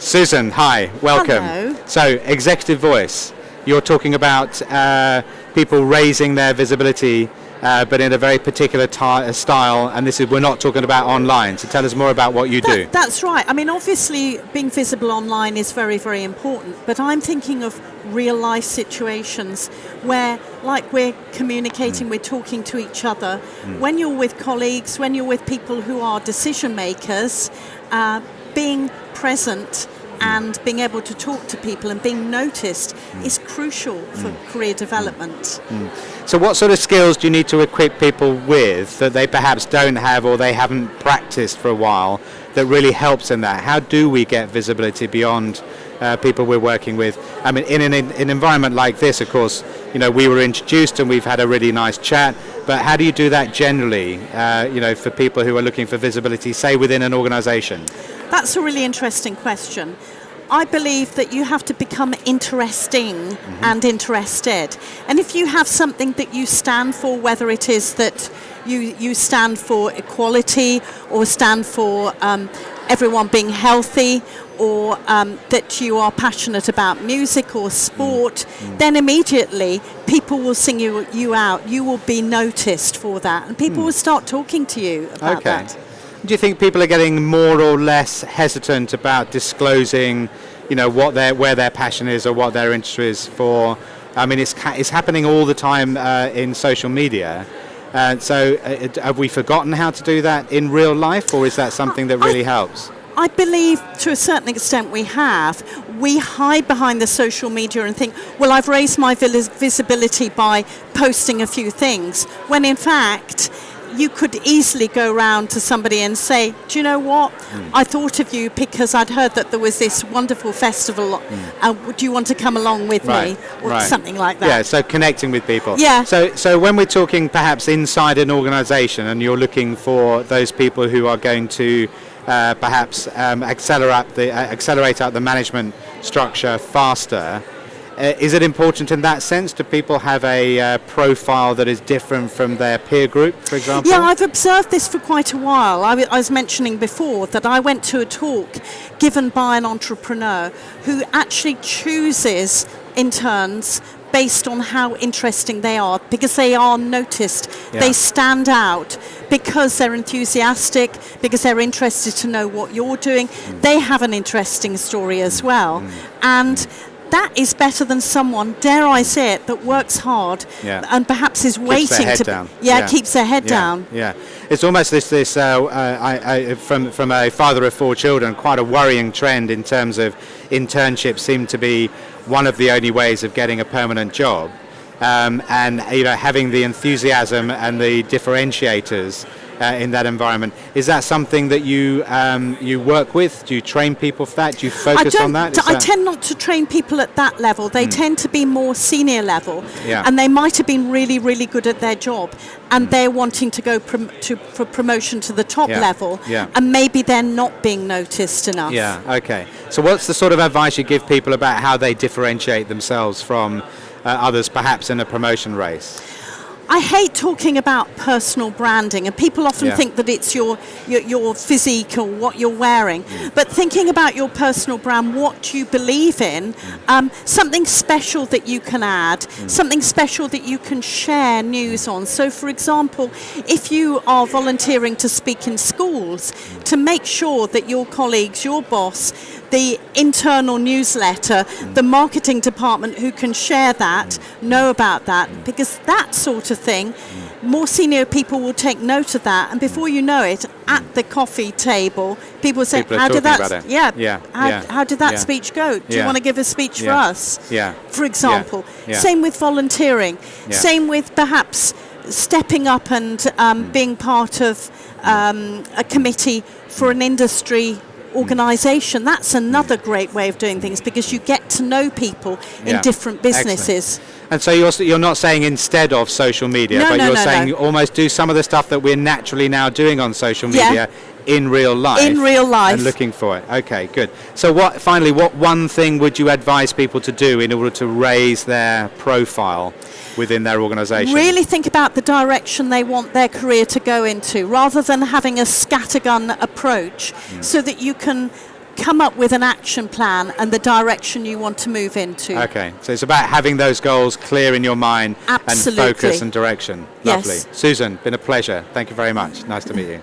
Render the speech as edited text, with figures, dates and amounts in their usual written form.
Susan, hi, welcome. Hello. So, executive voice, you're talking about people raising their visibility, but in a very particular style, and we're not talking about online, so tell us more about what you do. That's right. I mean, obviously, being visible online is very, very important, but I'm thinking of real life situations where, like, we're communicating, we're talking to each other. When you're with colleagues, when you're with people who are decision makers, being present and being able to talk to people and being noticed is crucial for career development. So what sort of skills do you need to equip people with that they perhaps don't have or they haven't practiced for a while that really helps in that? How do we get visibility beyond people we're working with? I mean, in an environment like this, of course, you know, we were introduced and we've had a really nice chat, but how do you do that generally, you know, for people who are looking for visibility, say within an organization? That's a really interesting question. I believe that you have to become interesting and interested. And if you have something that you stand for, whether it is that you stand for equality or stand for everyone being healthy, or that you are passionate about music or sport, then immediately people will sing you out. You will be noticed for that, and people will start talking to you about that. Do you think people are getting more or less hesitant about disclosing, you know, where their passion is or what their interest is for? I mean, it's happening all the time in social media. So have we forgotten how to do that in real life, or is that something that really helps? I believe to a certain extent we have. We hide behind the social media and think, well, I've raised my visibility by posting a few things, when in fact you could easily go round to somebody and say, do you know what? I thought of you because I'd heard that there was this wonderful festival. Do you want to come along with me? Or something like that. Yeah, so connecting with people. Yeah. So when we're talking perhaps inside an organisation and you're looking for those people who are going to perhaps accelerate out the management structure faster, is it important in that sense? Do people have a profile that is different from their peer group, for example? Yeah, I've observed this for quite a while. I was mentioning before that I went to a talk given by an entrepreneur who actually chooses interns based on how interesting they are, because they are noticed. Yeah. They stand out because they're enthusiastic, because they're interested to know what you're doing. They have an interesting story as well. And that is better than someone, dare I say it, that works hard and perhaps is waiting keeps their head down. Yeah, it's almost this from a father of 4 children, quite a worrying trend in terms of internships seem to be one of the only ways of getting a permanent job, and you know, having the enthusiasm and the differentiators in that environment. Is that something that you work with? Do you train people for that? Do you focus on that? I tend not to train people at that level. They tend to be more senior level, and they might have been really, really good at their job, and they're wanting to go for promotion to the top level, and maybe they're not being noticed enough. Yeah, okay. So what's the sort of advice you give people about how they differentiate themselves from others perhaps in a promotion race? I hate talking about personal branding, and people often think that it's your physique or what you're wearing. But thinking about your personal brand, what you believe in, something special that you can add, something special that you can share news on. So, for example, if you are volunteering to speak in schools, to make sure that your colleagues, your boss, the internal newsletter, the marketing department who can share that, know about that, because that sort of thing, more senior people will take note of that, and before you know it, at the coffee table, people say, how did that speech go? Do you want to give a speech for us? For example. Same with volunteering. Same with perhaps stepping up and being part of a committee for an industry organisation. That's another great way of doing things, because you get to know people in different businesses. Excellent. And so you're not saying instead of social media, but you're saying almost do some of the stuff that we're naturally now doing on social media in real life. In real life. And looking for it. Okay, good. So what one thing would you advise people to do in order to raise their profile within their organisation? Really think about the direction they want their career to go into, rather than having a scattergun approach, so that you can come up with an action plan and the direction you want to move into. Okay, so it's about having those goals clear in your mind. Absolutely. And focus and direction. Lovely. Yes. Susan, been a pleasure. Thank you very much. Nice to meet you.